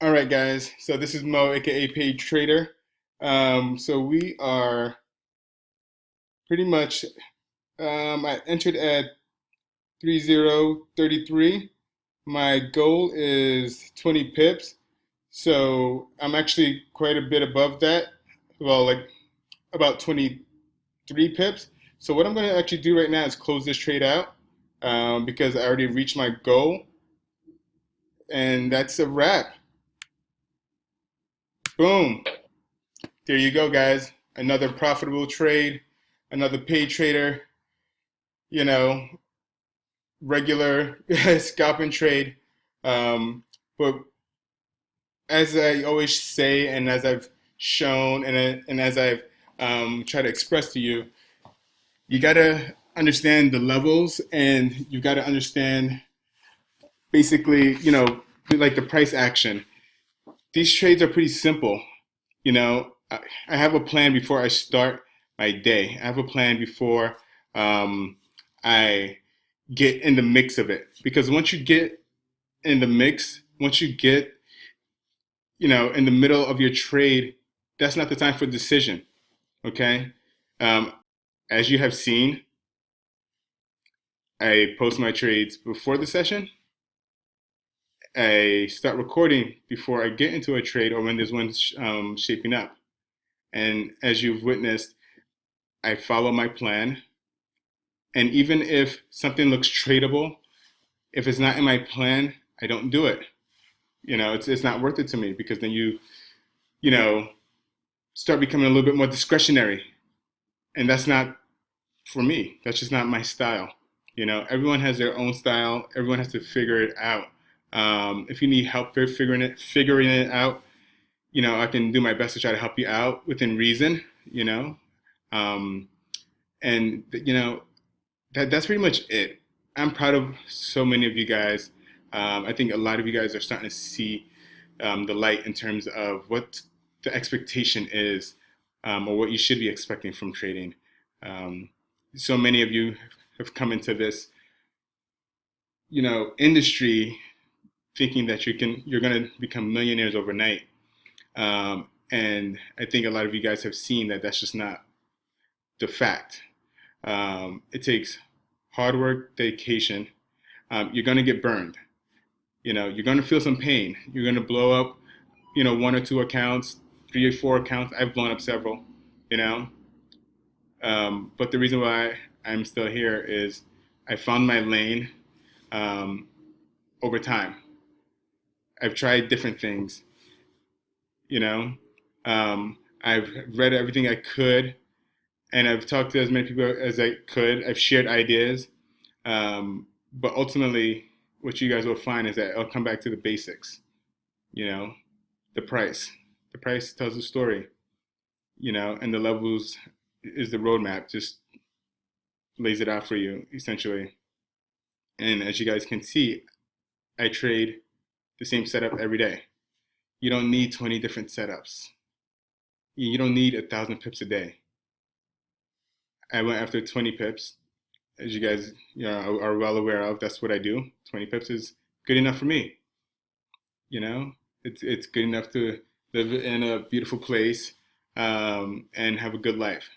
All right, guys. So this is Mo, aka PaidTrader. So we are pretty much. I entered at 3033. My goal is 20 pips. So I'm actually quite a bit above that. Well, like about 23 pips. So what I'm going to actually do right now is close this trade out because I already reached my goal, and that's a wrap. Boom. There you go, guys. Another profitable trade, another paid trader, you know, regular scalp and trade. But as I always say, and as I've shown, and as I've tried to express to you, you got to understand the levels, and you got to understand basically, like the price action. These trades are pretty simple. I have a plan before I start my day. I have a plan before um, I get in the mix of it. Because once you get in the mix, once you get, in the middle of your trade, that's not the time for decision. Okay. Um, as you have seen, I post my trades before the session. I start recording before I get into a trade or when there's one shaping up. And as you've witnessed, I follow my plan. And even if something looks tradable, if it's not in my plan, I don't do it. It's not worth it to me because then you know, start becoming a little bit more discretionary. And that's not for me. That's just not my style. Everyone has their own style. Everyone has to figure it out. If you need help figuring it out, I can do my best to try to help you out within reason. Um, and that's pretty much it. I'm proud of so many of you guys. I think a lot of you guys are starting to see the light in terms of what the expectation is, or what you should be expecting from trading. Um, so many of you have come into this, industry thinking that you're going to become millionaires overnight. And I think a lot of you guys have seen that that's just not the fact. It takes hard work, dedication. You're going to get burned. You're going to feel some pain. You're going to blow up, one or two accounts, three or four accounts. I've blown up several, you know. But the reason why I'm still here is I found my lane um, over time. I've tried different things, you know. I've read everything I could, and I've talked to as many people as I could. I've shared ideas, but ultimately, what you guys will find is that I'll come back to the basics. You know, the price. The price tells the story. And the levels is the roadmap. Just lays it out for you essentially. And as you guys can see, I trade the same setup every day. You don't need 20 different setups. You don't need 1,000 pips a day. I went after 20 pips, as you guys are well aware of. That's what I do. 20 pips is good enough for me. It's good enough to live in a beautiful place and have a good life.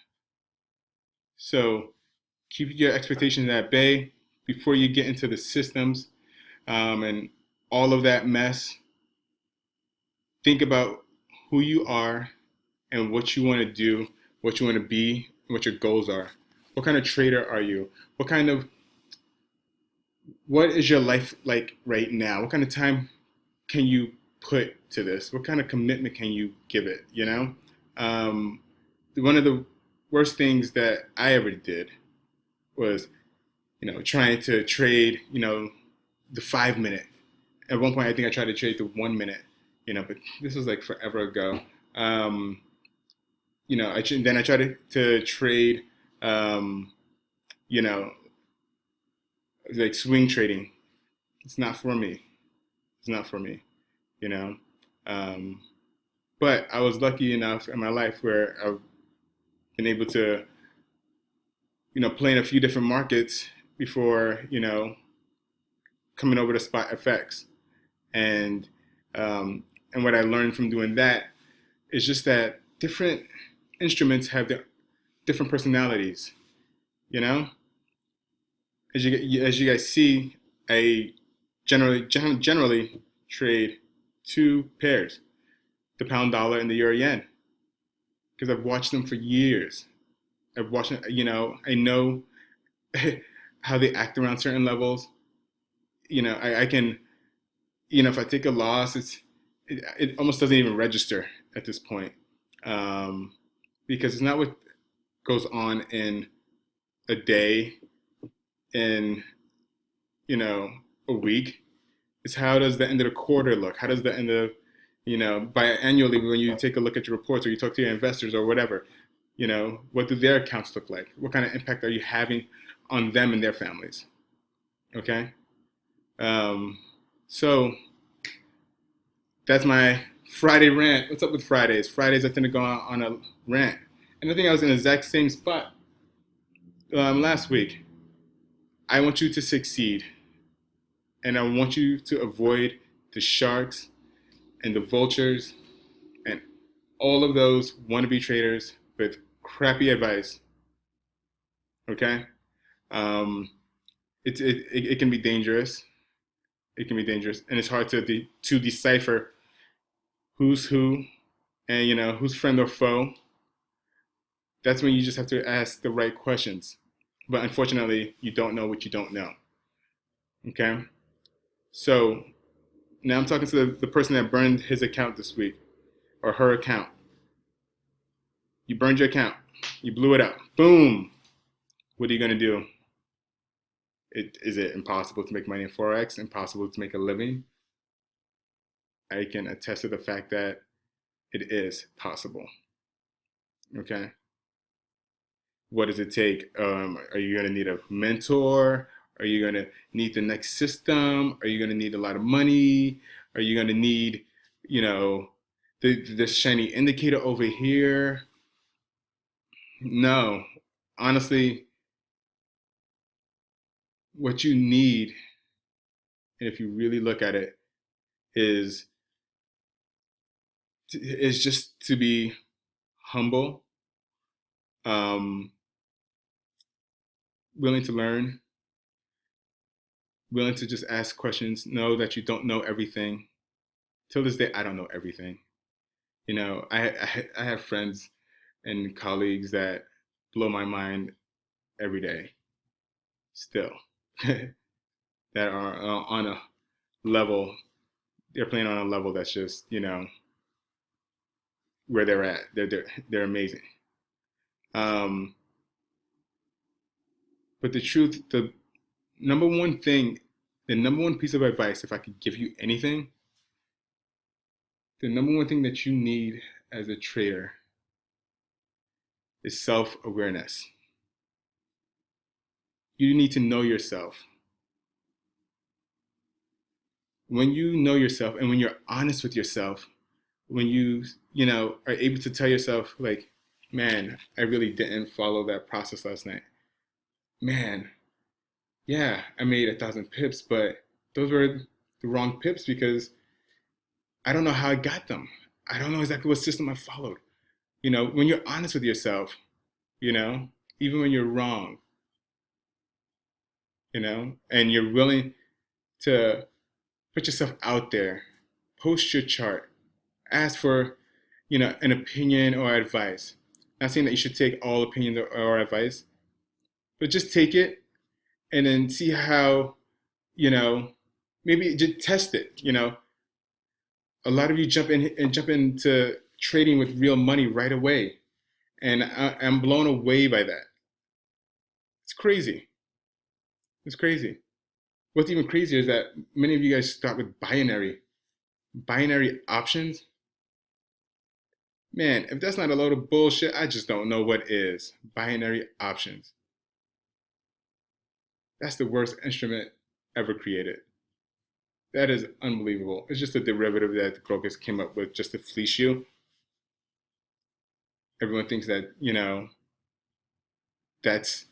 So keep your expectations at bay before you get into the systems and all of that mess. Think about who you are and what you want to do, what you want to be, and what your goals are. What kind of trader are you? What is your life like right now? What kind of time can you put to this? What kind of commitment can you give it? Um, One of the worst things that I ever did was, trying to trade, the 5 minute. At one point, I think I tried to trade the 1 minute, but this was like forever ago. Um, then I tried to trade, um, you know, like swing trading. It's not for me. It's not for me, you know. Um, but I was lucky enough in my life where I've been able to, play in a few different markets before, coming over to spot FX. And and what I learned from doing that is just that different instruments have their different personalities. You know, as you guys see, I generally trade two pairs, the pound dollar and the euro yen, because I've watched them for years. I've watched, I know how they act around certain levels. I can, if I take a loss, it almost doesn't even register at this point, because it's not what goes on in a day, in a week. It's how does the end of the quarter look? How does the end of biannually, when you take a look at your reports or you talk to your investors or whatever, what do their accounts look like? What kind of impact are you having on them and their families? Okay. So that's my Friday rant. What's up with Fridays? Fridays I tend to go on a rant. And I think I was in the exact same spot last week. I want you to succeed. And I want you to avoid the sharks and the vultures and all of those wannabe traders with crappy advice. Okay? It can be dangerous. It can be dangerous. And it's hard to decipher who's who and, who's friend or foe. That's when you just have to ask the right questions. But unfortunately, you don't know what you don't know. Okay? So now I'm talking to the person that burned his account this week, or her account. You burned your account. You blew it up. Boom. What are you going to do? Is it impossible to make money in Forex? Impossible to make a living? I can attest to the fact that it is possible. Okay? What does it take? Are you going to need a mentor? Are you going to need the next system? Are you going to need a lot of money? Are you going to need, the shiny indicator over here? No. Honestly, what you need, if you really look at it, is just to be humble, willing to learn, willing to just ask questions, know that you don't know everything. Till this day, I don't know everything. I have friends and colleagues that blow my mind every day still, that are on a level, they're playing on a level that's just, where they're at. They're amazing. But the truth, the number one piece of advice, if I could give you anything, the number one thing that you need as a trader is self-awareness. You need to know yourself. When you know yourself and when you're honest with yourself, when you are able to tell yourself, like, man, I really didn't follow that process last night. Man, yeah, I made 1,000 pips, but those were the wrong pips because I don't know how I got them. I don't know exactly what system I followed. When you're honest with yourself, even when you're wrong, and you're willing to put yourself out there, post your chart, ask for, an opinion or advice. Not saying that you should take all opinions or advice, but just take it and then see how, maybe just test it. A lot of you jump into trading with real money right away, and I'm blown away by that. It's crazy. It's crazy. What's even crazier is that many of you guys start with binary options. Man, if that's not a load of bullshit, I just don't know what is. Binary options. That's the worst instrument ever created. That is unbelievable. It's just a derivative that the brokers came up with just to fleece you. Everyone thinks that, that's,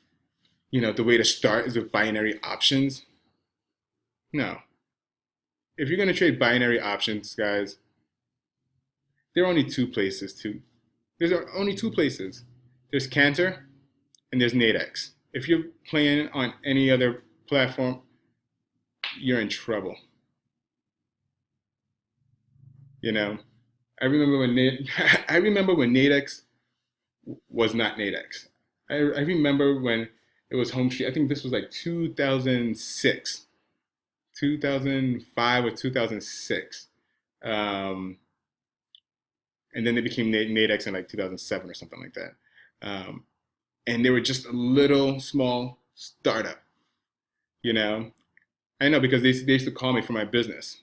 the way to start is with binary options. No. If you're going to trade binary options, guys, there are only two places to. There's only two places. There's Cantor and there's Nadex. If you're playing on any other platform, you're in trouble. You know, I remember when I remember when Nadex was not Nadex. I remember when it was Home Street. I think this was like 2006, 2005 or 2006. Um, and then they became Nadex in like 2007 or something like that. Um, and they were just a little small startup, you know. I know because they used to call me for my business,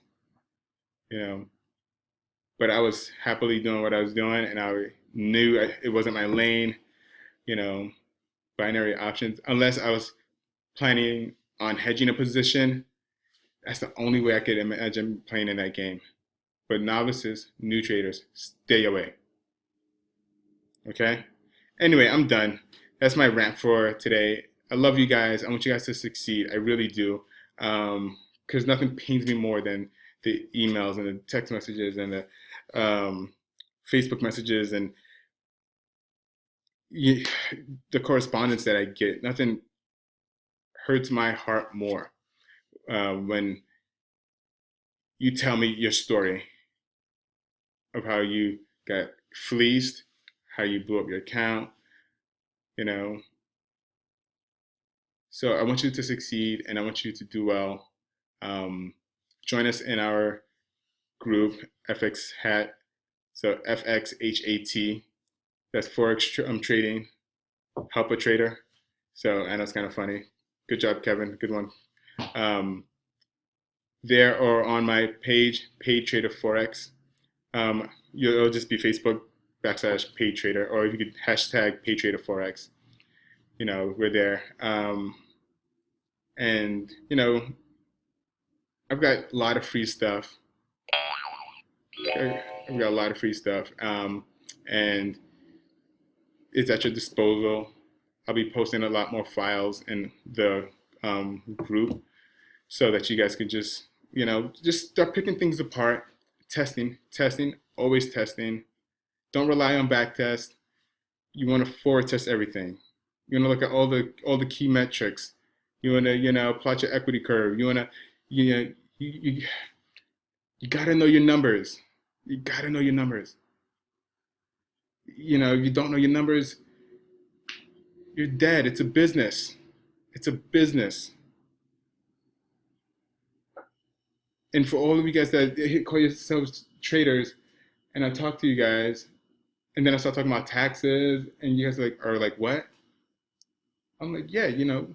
you know. But I was happily doing what I was doing, and I knew it wasn't my lane, you know, binary options. Unless I was planning on hedging a position, that's the only way I could imagine playing in that game. But novices, new traders, stay away. Okay? Anyway, I'm done. That's my rant for today. I love you guys. I want you guys to succeed. I really do. Because nothing pains me more than the emails and the text messages and the Facebook messages and the correspondence that I get. Nothing hurts my heart more when you tell me your story of how you got fleeced, how you blew up your account, you know. So I want you to succeed and I want you to do well. Join us in our group, FX Hat. So FXHAT. That's Forex trading. Help a trader. So I know it's kind of funny. Good job, Kevin. Good one. There or on my page, PaidTrader Forex. It'll just be Facebook /PaidTrader, or if you could hashtag PaidTrader Forex. You know, we're there. And, you know, I've got a lot of free stuff. I've got a lot of free stuff. And it's at your disposal. I'll be posting a lot more files in the group so that you guys can just, you know, just start picking things apart, testing, always testing. Don't rely on back tests. You want to forward test everything. You want to look at all the key metrics. You want to, you know, plot your equity curve. You want to, you know, you got to know your numbers. You got to know your numbers. You know, if you don't know your numbers, you're dead. It's a business. It's a business. And for all of you guys that call yourselves traders, and I talk to you guys, and then I start talking about taxes, and you guys are like, what? I'm like, yeah, you know,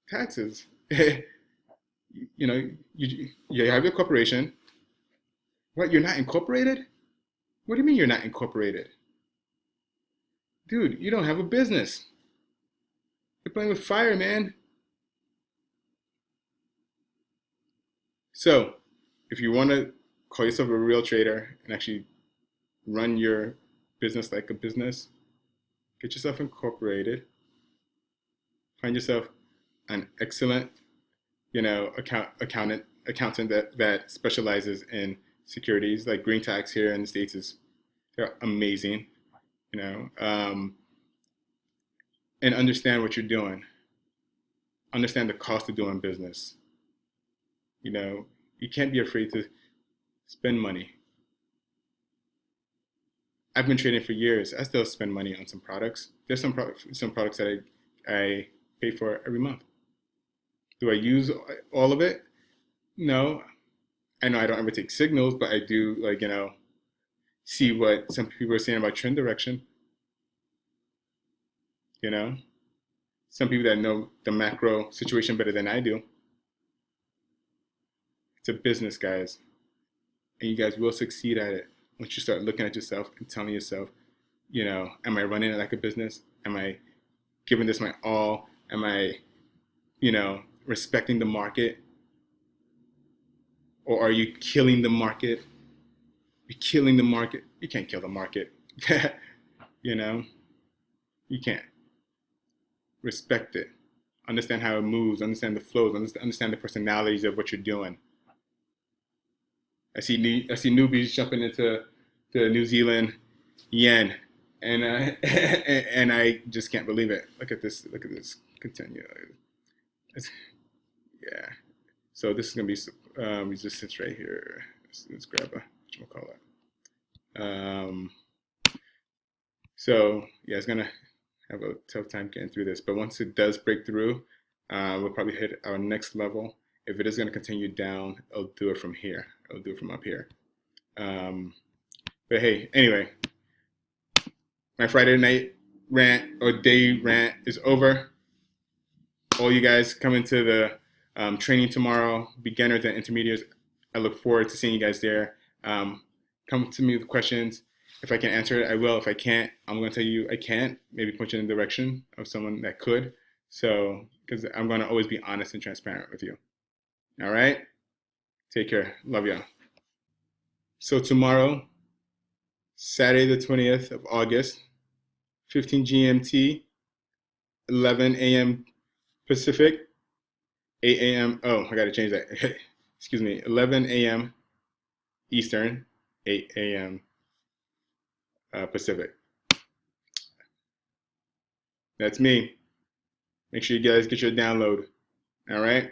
taxes. You know, you have your corporation. What, you're not incorporated? What do you mean you're not incorporated? Dude, you don't have a business. You're playing with fire, man. So, if you want to call yourself a real trader and actually run your business like a business, get yourself incorporated. Find yourself an excellent, you know, accountant that specializes in securities. Like Green Tax here in the States they're amazing, you know, and understand what you're doing. Understand the cost of doing business. You know, you can't be afraid to spend money. I've been trading for years. I still spend money on some products. There's some products that I pay for every month. Do I use all of it? No. I know I don't ever take signals, but I do, like, you know, see what some people are saying about trend direction. You know, some people that know the macro situation better than I do. It's a business, guys, and you guys will succeed at it once you start looking at yourself and telling yourself, you know, am I running it like a business? Am I giving this my all? Am I, you know, respecting the market? Or are you killing the market? You're killing the market. You can't kill the market. You know, you can't. Respect it. Understand how it moves. Understand the flows. Understand the personalities of what you're doing. I see newbies jumping into the New Zealand yen, and and I just can't believe it. Look at this. Look at this. Continue. It's, yeah. So this is gonna be resistance right here. Let's grab a whatchamacallit. So yeah, it's gonna have a tough time getting through this, but once it does break through, we'll probably hit our next level. If it is gonna continue down, I'll do it from here. I'll do it from up here. But hey, anyway, my Friday night rant or day rant is over. All you guys coming to the training tomorrow, beginners and intermediates, I look forward to seeing you guys there. Come to me with questions. If I can answer it, I will. If I can't, I'm going to tell you I can't. Maybe point you in the direction of someone that could. So, because I'm going to always be honest and transparent with you. All right? Take care. Love y'all. So tomorrow, Saturday the 20th of August, 15 GMT, 11 a.m. Pacific, 8 a.m. Oh, I got to change that. Excuse me. 11 a.m. Eastern, 8 a.m. Pacific. That's me. Make sure you guys get your download. All right?